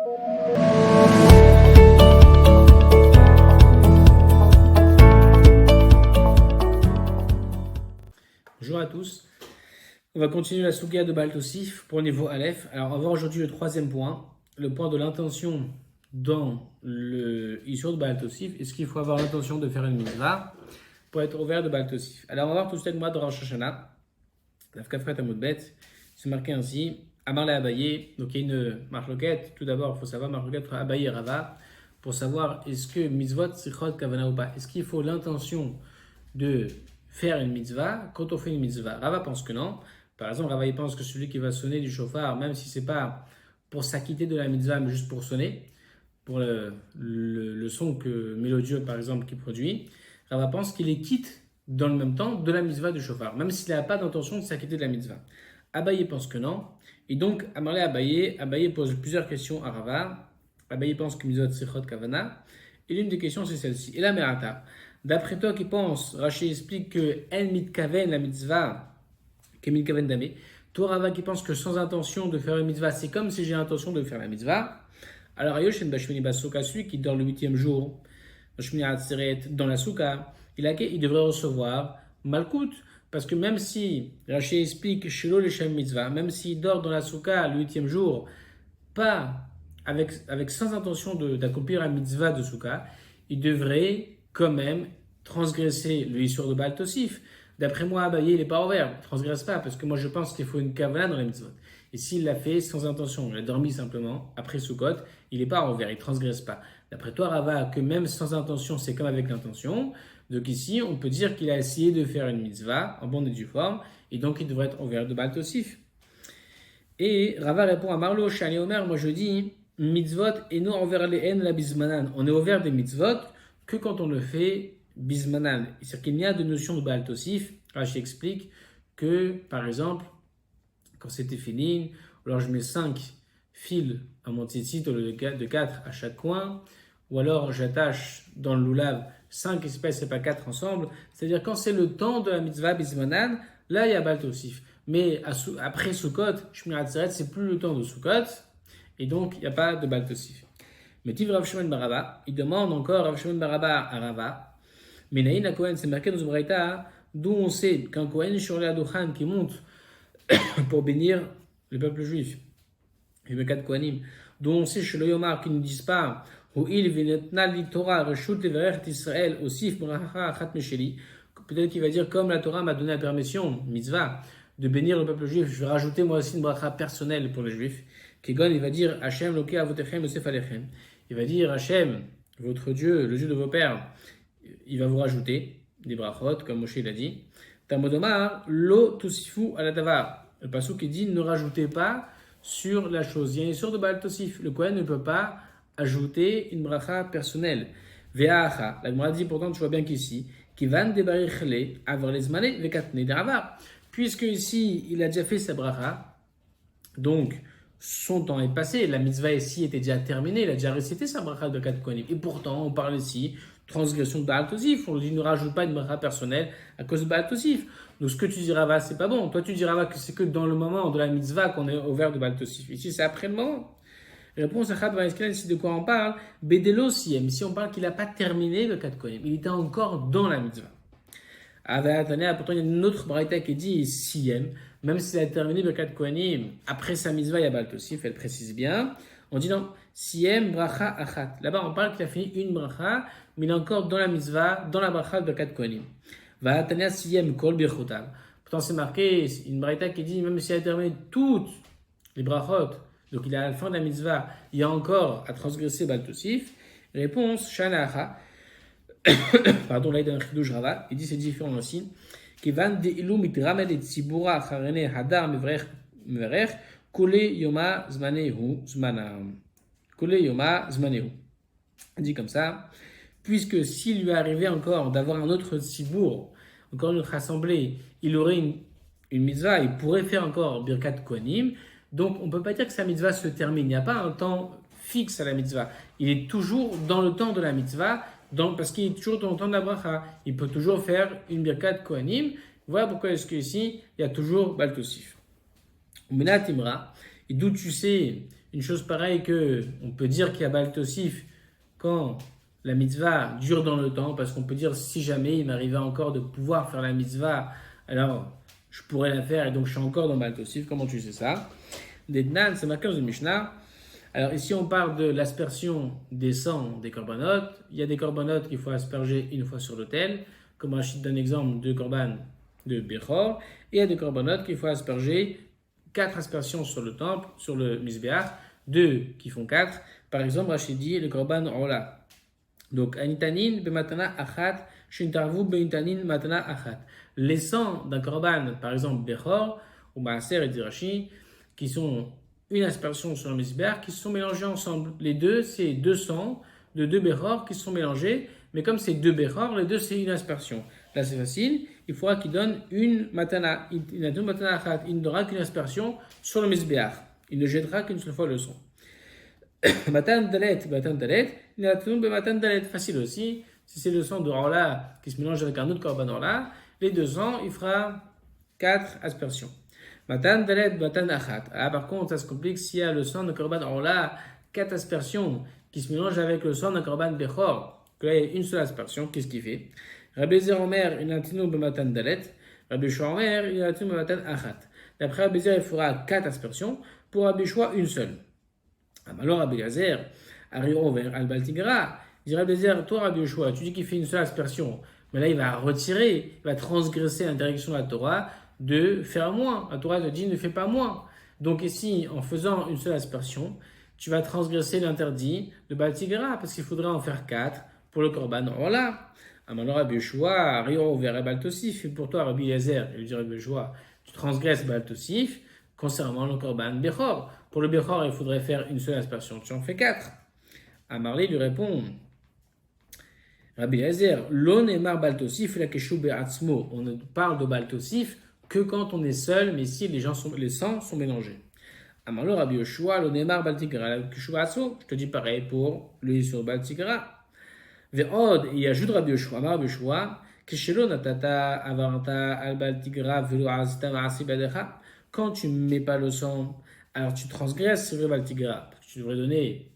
Bonjour à tous, on va continuer la Souga de Baal Tosif pour le niveau Aleph. Alors on va voir aujourd'hui le troisième point, le point de l'intention dans le Issur de Baal Tosif. Est-ce qu'il faut avoir l'intention de faire une mitzvah pour être ouvert de Baal Tosif? Alors on va voir tout de suite le mois de Rosh Hashanah, l'Afkafret Amoudbet, c'est marqué ainsi, Amar le Abaye, donc il y a une marloquette. Tout d'abord il faut savoir marloquette entre Abaye et Rava, pour savoir est-ce que mitzvot sichot kavana ou pas, est-ce qu'il faut l'intention de faire une mitzvah quand on fait une mitzvah. Rava pense que non. Par exemple, Rava il pense que celui qui va sonner du chauffard, même si c'est pas pour s'acquitter de la mitzvah, mais juste pour sonner, pour le son mélodieux par exemple qu'il produit, Rava pense qu'il est quitte dans le même temps de la mitzvah du chauffard, même s'il n'a pas d'intention de s'acquitter de la mitzvah. Abaye pense que non. Et donc, Amarle Abaye pose plusieurs questions à Rava. Abaye pense que mitzvot sichot kavana. Et l'une des questions c'est celle-ci. Et la merata. D'après toi qui pense, Rashi explique que El mitkaven, la mitzvah, que mitkaven damé. Toi, Rava, qui pense que sans intention de faire une mitzvah, c'est comme si j'ai l'intention de faire la mitzvah. Alors, Ayoshen Bashmini Basuka, celui qui dort le 8e jour, Bashmini Atzeret, dans la souka, il devrait recevoir Malkout. Parce que même si Rashi explique Shelo Leshem mitzvah, même s'il dort dans la souka le 8e jour, pas avec sans intention d'accomplir la mitzvah de souka, il devrait quand même transgresser le Issur de Baal Tosif. D'après moi, Abaye, il n'est pas ouvert, il ne transgresse pas, parce que moi je pense qu'il faut une kavala dans la mitzvot. Et s'il l'a fait sans intention, il a dormi simplement, après Sukkot, il n'est pas ouvert, il ne transgresse pas. D'après toi, Rava, que même sans intention, c'est comme avec l'intention. Donc ici, on peut dire qu'il a essayé de faire une mitzvah en bonne et due forme, et donc il devrait être ouvert de Baal Tosif. Et Rava répond à Marlo, Shani Omer, moi je dis, mitzvot et nous envers les haines la bismanan. On est ouvert des mitzvot que quand on le fait bismanan. C'est-à-dire qu'il y a de notions de Baal Tosif. Rashi explique que, par exemple, quand c'était fini, alors je mets 5 fils à mon tzitzit au lieu de 4 à chaque coin, ou alors j'attache dans le loulav 5 espèces et pas 4 ensemble. C'est-à-dire quand c'est le temps de la mitzvah bismanan, là il y a Baal Tosif. Mais après Sukkot, Shmirat Zeret, c'est plus le temps de Sukkot, et donc il n'y a pas de Baal Tosif. Mais Tiv Rav Shimon bar Abba, il demande encore Rav Shimon bar Abba à Rava. Mais Naïn a Kohen, c'est marqué dans Zubraïta, d'où on sait qu'un Kohen sur la Adochan qui monte pour bénir le peuple juif, il y a 4 Kohanim, d'où on sait chez le Yomar qui ne disent pas où il v'netna li Torah reshut leverech d'Israël osif bracha achat mesheli. Peut-être qu'il va dire comme la Torah m'a donné la permission, mitzvah, de bénir le peuple juif, je vais rajouter moi aussi une bracha personnelle pour les juifs. Kegon, il va dire Hashem loké avotechem osef alechem. Il va dire Hashem, votre Dieu, le Dieu de vos pères, il va vous rajouter des brachot, comme Moshe l'a dit. Tamodomar, lo tosifu ala davar. Le passou qui dit ne rajoutez pas sur la chose. Il y a une sorte de Baal Tosif. Le Kohen ne peut pas ajouter une bracha personnelle. Ve'acha. La Gemara dit pourtant, tu vois bien qu'ici, qui van debarichle avoir les mané vekatne deravar. Puisque ici, il a déjà fait sa bracha, donc son temps est passé, la mitzvah ici était déjà terminée, il a déjà récité sa bracha de 4 Kohanim. Et pourtant, on parle ici transgression de Baal Tosif. On dit ne rajoute pas une bracha personnelle à cause de Baal Tosif. Donc ce que tu dis Rava, c'est pas bon. Toi tu dis Rava que c'est que dans le moment de la mitzvah qu'on est ouvert de Baal Tosif. Ici c'est après le moment. Réponse à Chad Vaïskel, ici de quoi on parle? Bedelo siem. Ici on parle qu'il n'a pas terminé le 4 Kohanim. Il était encore dans la mitzvah. Pourtant il y a une autre braïta qui dit siem. Même s'il a terminé le 4 Kohanim, après sa mitzvah il y a Baal Tosif, elle précise bien. On dit non, siem bracha achat. Là-bas on parle qu'il a fini une bracha, mais il est encore dans la mitzvah, dans la bracha de 4 Kohanim. Va Tania siem kol birchotav. Pourtant c'est marqué, une braïta qui dit même s'il a terminé toutes les brachot, donc il est à la fin de la mitzvah, il y a encore à transgresser Baal Tosif. Réponse, shanacha. Pardon, là il donne un chidouj Rava, il dit c'est différent aussi. Kivan de ilu mitramed et tzibura acharene hadar meverech kole yoma zmanehu zmanam. Kole yoma zmanehu. Il dit comme ça, puisque s'il lui arrivait encore d'avoir un autre tzibour, encore une autre assemblée, il aurait une mitzvah, il pourrait faire encore Birkat Kohanim. Donc on ne peut pas dire que sa mitzvah se termine. Il n'y a pas un temps fixe à la mitzvah. Il est toujours dans le temps de la mitzvah, parce qu'il est toujours dans le temps de la bracha. Il peut toujours faire une Birkat Kohanim. Voilà pourquoi est-ce qu'ici, il y a toujours Baal Tosif. Umena Timra, et d'où tu sais une chose pareille que on peut dire qu'il y a Baal Tosif quand la mitzvah dure dans le temps, parce qu'on peut dire si jamais il m'arrivait encore de pouvoir faire la mitzvah, alors je pourrais la faire et donc je suis encore dans Baal Tosif. Comment tu sais ça? D'Ednan, c'est marqué dans une Mishnah. Alors ici on parle de l'aspersion des sangs des corbanotes. Il y a des corbanotes qu'il faut asperger une fois sur l'autel, comme Rachid donne exemple de korban de Bechor, et il y a des corbanotes qu'il faut asperger 4 aspersions sur le temple, sur le Mizbeach, 2 qui font 4. Par exemple, Rachid dit le korban Ola. Donc, Anitanin bematana achat, shintarvu beitanin matana achat. Les sangs d'un korban, par exemple Bechor, ou Maaser et Dirachi, qui sont une aspersion sur le Mizbeach, qui se sont mélangés ensemble. Les deux, c'est 2 sangs de 2 Bechor qui se sont mélangés, mais comme c'est 2 Bechor, les deux, c'est une aspersion. Là, c'est facile. Il faudra qu'il donne une matana. Il n'a il ne donnera qu'une aspersion sur le Mizbeach. Il ne jettera qu'une seule fois le sang. Matan dalet, il n'a matan dalet. Facile aussi. Si c'est le sang de Orla qui se mélange avec un autre korban Orla, les 2 sangs, il fera 4 aspersions. Matan dalet, matan achat. Ah, par contre, ça se complique s'il y a le sang de korban Orla, 4 aspersions qui se mélangent avec le sang de korban Bechor. Que là, il y a une seule aspersion. Qu'est-ce qu'il fait? Rabbi Zer Omer, il a tenu b'matan dalet. Rabbi Shua Omer, il a tenu b'matan achat. D'après Rabbi Zer, il fera 4 aspersions. Pour Rabbi Shua, une seule. Alors Rabbi Zer, Arion vers Al-Baltigra, il dit Rabbi Zer, toi Rabbi Shua, tu dis qu'il fait une seule aspersion. Mais là, il va retirer, il va transgresser l'interdiction de la Torah de faire moins. La Torah te dit ne fais pas moins. Donc ici, en faisant une seule aspersion, tu vas transgresser l'interdit de Baltigra, parce qu'il faudrait en faire 4 pour le korban. Voilà. Alors Rabbi Yeshua, Rio vers Baal Tosif, et pour toi Rabbi Eliezer, il dit Rabbi Yeshua, tu transgresses Baal Tosif concernant le korban Bechor. Pour le Bechor, il faudrait faire une seule aspersion, tu en fais 4. Amarli lui répond Rabbi Eliezer, l'on est mar Baal Tosif, la keshu be'atzmo. On ne parle de Baal Tosif que quand on est seul, mais ici les sangs sont mélangés. Amarli Rabbi Yeshua, l'on est mar Baal Tigra, la keshu be'atzmo. Je te dis pareil pour l'huile sur Baal Tigra. Ve'od, il ajoute Rabbi Yeshua, Rabbi Yeshua, Keshelo natata avarta al Baal Tigra velo azta ma'asi badecha. Quand tu ne mets pas le sang, alors tu transgresses le Baal Tigra. Tu devrais donner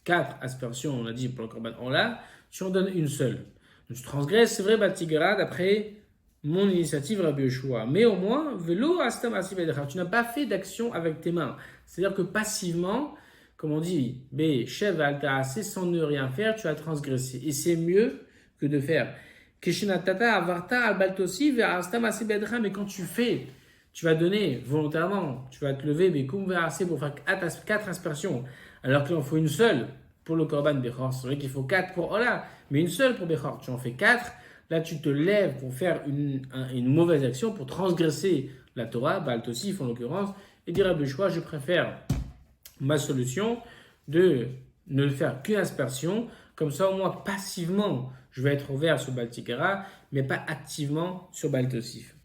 4 aspersions, on a dit pour le korban Ola, tu en donnes une seule. Donc tu transgresses, c'est vrai, Baal Tigra d'après mon initiative Rabbi Yeshua. Mais au moins, velo azta ma'asi badecha. Tu n'as pas fait d'action avec tes mains. C'est-à-dire que passivement, comme on dit, Shev al-Ta'aseh, sans ne rien faire, tu as transgressé. Et c'est mieux que de faire. Keshinatata avarta al-Baal Tosif ve'asta ma'aseh bedra. Mais quand tu fais, tu vas donner volontairement, tu vas te lever, bekum ve'aseh pour faire 4 aspersions, alors qu'il en faut une seule pour le korban Bechor. C'est vrai qu'il faut 4 pour Ola, mais une seule pour Bechor. Tu en fais 4. Là, tu te lèves pour faire une mauvaise action, pour transgresser la Torah, Baal Tosif en l'occurrence, et dire à Bechor, je préfère ma solution de ne faire qu'une aspersion, comme ça au moins passivement je vais être ouvert sur Baal Tigra, mais pas activement sur Baal Tosif.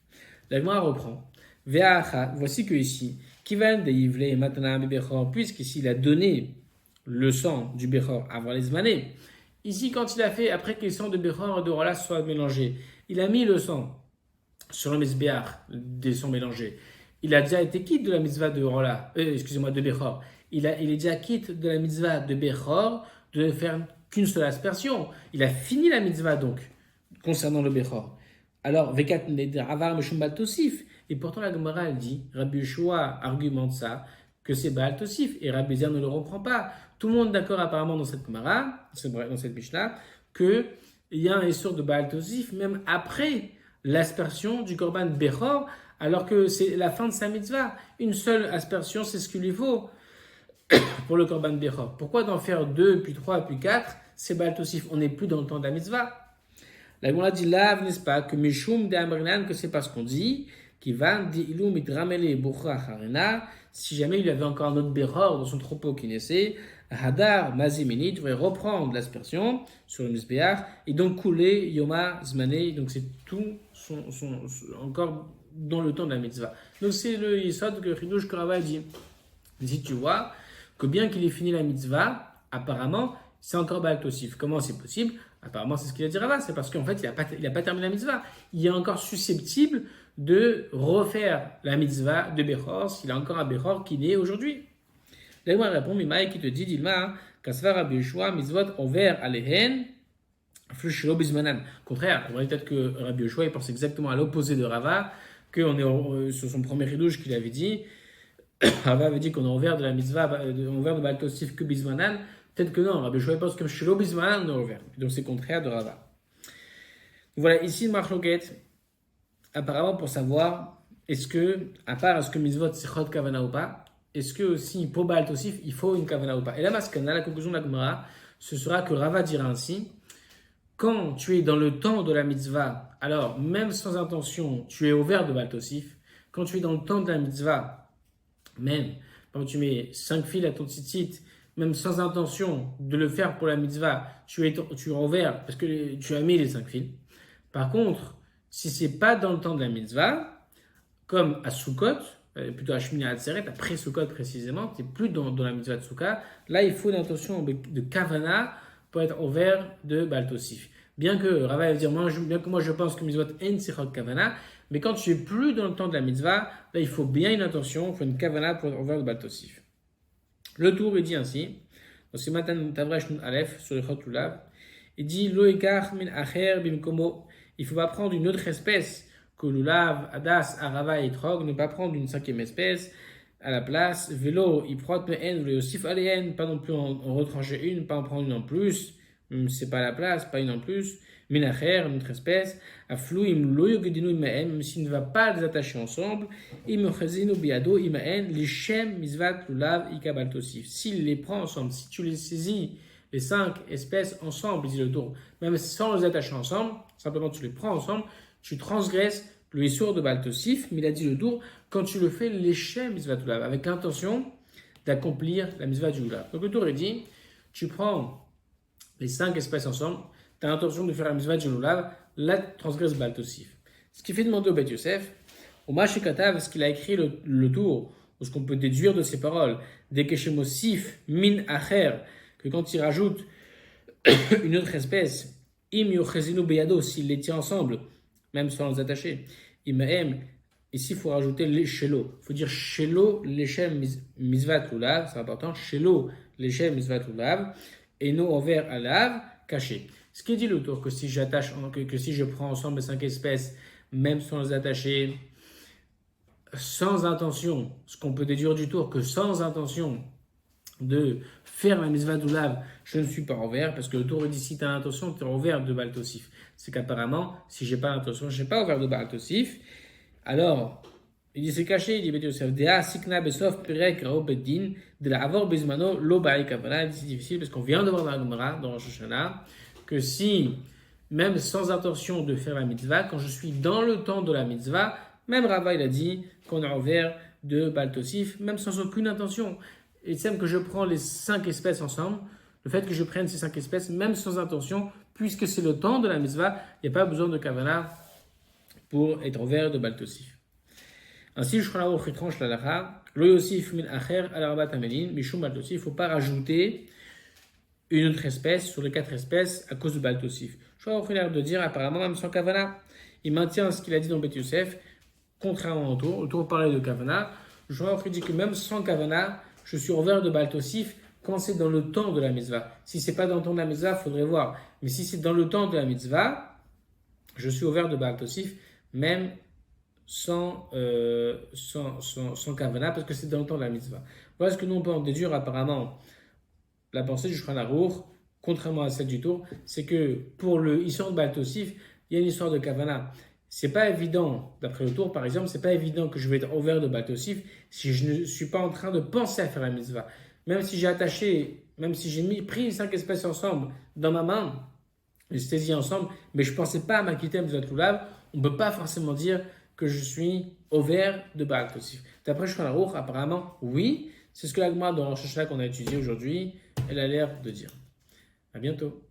La Gemara reprend. Voici que ici, Kivan de Yivle Matana Bechor, puisqu'ici il a donné le sang du Bechor avant les manées. Ici, quand il a fait, après que les sangs de Bechor et de Rola soient mélangés, il a mis le sang sur le Mizbeach des sangs mélangés. Il a déjà été quitte de la mitzvah de Rola, de Bechor. Il est déjà quitte de la mitzvah de Bechor de ne faire qu'une seule aspersion. Il a fini la mitzvah donc, concernant le Bechor. Alors, Vekat Avar Meshum Baal Tosif. Et pourtant, la Gemara, elle dit, Rabbi Yeshua argumente ça, que c'est Baal Tosif. Et Rabbi Zer ne le reprend pas. Tout le monde est d'accord apparemment dans cette Gemara, dans cette Mishnah, qu'il y a un essor de Baal Tosif, même après l'aspersion du Korban Bechor, alors que c'est la fin de sa mitzvah. Une seule aspersion, c'est ce qu'il lui faut pour le Korban Bechor. Pourquoi d'en faire 2, puis 3, puis 4? C'est Baal Tosif. On n'est plus dans le temps de la mitzvah. La Gemara dit là, n'est-ce pas, que Meshum de Amrinan, que c'est parce qu'on dit, qui va d'ilou mitramele bucha harena, si jamais il y avait encore un autre Bechor dans son troupeau qui naissait, Hadar Mazimini devrait reprendre l'aspersion sur le Mizbeach et donc couler Yoma Zmané, donc c'est tout encore dans le temps de la mitzvah. Donc c'est le Yisod que Chidush Korava dit. Ici tu vois que bien qu'il ait fini la mitzvah, apparemment c'est encore Baal Tosif. Comment c'est possible? Apparemment c'est ce qu'il a dit Rava, c'est parce qu'en fait il n'a pas terminé la mitzvah. Il est encore susceptible de refaire la mitzvah de Bechor s'il a encore un Bechor qui naît aujourd'hui. L'Agma répond, Mimaï qui te dit, Dilma, Kasvar Rabbi Yoshua, Mitzvot, Over Alehen, Flushelo Bismanan. Au contraire, on voit peut-être que Rabbi Yoshua, il pense exactement à l'opposé de Rava, qu'on est sur son premier ridouche qu'il avait dit. Rava avait dit qu'on est envers de la mitzvah, envers de Baal Tosif que Bismanan. Peut-être que non, Rabbi Yoshua pense que Shelo Bismanan, on est envers. Donc c'est contraire de Rava. Voilà, ici, une marloquette, apparemment pour savoir, est-ce que mitzvot c'est chod kavana ou pas, est-ce que aussi pour Baal Tosif, il faut une kavana ou pas. Et la maskana, la conclusion de la Gemara, ce sera que Rava dira ainsi, quand tu es dans le temps de la mitzvah, alors même sans intention, tu es ouvert de Baal Tosif. Quand tu es dans le temps de la mitzvah, même quand tu mets 5 fils à ton tzitzit, même sans intention de le faire pour la mitzvah, tu es ouvert parce que tu as mis les 5 fils. Par contre, si c'est pas dans le temps de la mitzvah, comme à Sukkot, plutôt à Shmini Atzeret, après Sukkot précisément, tu n'es plus dans la mitzvah de Sukkot, là il faut une intention de Kavana pour être ouvert de Baal Tosif. Bien que Rava va dire, bien que moi je pense que mitzvot en sichot Kavana, mais quand tu es plus dans le temps de la mitzvah, là il faut bien une intention, il faut une Kavana pour être ouvert de Baal Tosif. Le tour il dit ainsi, dans ce matin Tavresh Nun Aleph sur le Chot Lulav, il dit Lo ekach min acher bimkomo. Il ne faut pas prendre une autre espèce que Lulav, Adas, Arava et Trog, ne pas prendre une 5e espèce à la place. Vélo, Iprot, Mehen, Vélo, Sif, Aléen, pas non plus en retrancher une, pas en prendre une en plus, c'est pas à la place, pas une en plus. Minacher, une autre espèce. Aflou, im loyo gedinu imaen, même s'il ne va pas les attacher ensemble. Im chazinu biado imaen, lishem, misvat, Lulav, Ikabal Tosif. S'il les prend ensemble, si tu les saisis, les 5 espèces ensemble, dit le tour, même sans les attacher ensemble, simplement tu les prends ensemble, tu transgresses le Issour de Baal Tosif, mais il a dit le tour, quand tu le fais lécher mitzvah Lulav, avec l'intention d'accomplir la mitzvah du Lulav. Donc le tour est dit, tu prends les 5 espèces ensemble, tu as l'intention de faire la mitzvah du Lulav, là tu transgresses Baal Tosif. Ce qui fait demander au Beth Yosef, au Mashikatav, ce qu'il a écrit le tour, ou ce qu'on peut déduire de ses paroles, des Keshemosif, min acher, que quand il rajoute une autre espèce, im yochezinu beyado, s'il les tient ensemble, même sans les attacher, imaem, ici il faut rajouter les shelo. Il faut dire shelo leshem mizvat lulav, c'est important, shelo leshem mizvat lulav, et non envers alav, caché. Ce qui dit le tour que si j'attache, que si je prends ensemble les 5 espèces, même sans les attacher, sans intention, ce qu'on peut déduire du tour que sans intention de faire la mitzvah d'Ulav, je ne suis pas envers, parce que le tour dit si tu as l'intention, tu es envers de Baal Tosif. C'est qu'apparemment, si j'ai pas l'intention, je n'ai pas envers de Baal Tosif. Alors, il dit c'est caché, il dit Beth Yosef, Dea sikna besof perek rao bedin, de la avor bezmano lo ba'i kavana. C'est difficile parce qu'on vient de voir dans la Gemara, dans Rosh Hashanah, que si, même sans intention de faire la mitzvah, quand je suis dans le temps de la mitzvah, même Rava il a dit qu'on est envers de Baal Tosif, même sans aucune intention. Et c'est que je prends les 5 espèces ensemble, le fait que je prenne ces 5 espèces, même sans intention, puisque c'est le temps de la mitzvah, il n'y a pas besoin de kavana pour être envers de Baal Tosif. Ainsi, je prends la tranche la lacha, lo yosif min acher al arbat amelin, mishum Baal Tosif, il ne faut pas rajouter une autre espèce sur les 4 espèces à cause de Baal Tosif. Je prends l'air de dire, apparemment, même sans kavana, il maintient ce qu'il a dit dans Beth Yosef, contrairement au tour. Le tour parlait de kavana. Je prends dit que même sans kavana, je suis envers de Baal Tosif quand c'est dans le temps de la mitzvah. Si c'est pas dans le temps de la mitzvah, il faudrait voir. Mais si c'est dans le temps de la mitzvah, je suis ouvert de Baal Tosif, même sans kavana, parce que c'est dans le temps de la mitzvah. Voilà ce que nous on peut en déduire apparemment. La pensée du Shulchan Aruch, contrairement à celle du tour, c'est que pour le histoire de Baal Tosif, il y a une histoire de kavana. C'est pas évident, d'après le tour par exemple, c'est pas évident que je vais être ouvert de Baal Tosif si je ne suis pas en train de penser à faire la mitzvah. Même si j'ai attaché, même si j'ai pris les 5 espèces ensemble dans ma main, les saisi ensemble, mais je ne pensais pas à ma quitter de Lulav, on ne peut pas forcément dire que je suis ouvert de Baal Tosif. D'après Shulchan Aruch, apparemment, oui, c'est ce que la Gemara dans Rosh Hashanah qu'on a étudié aujourd'hui, elle a l'air de dire. À bientôt.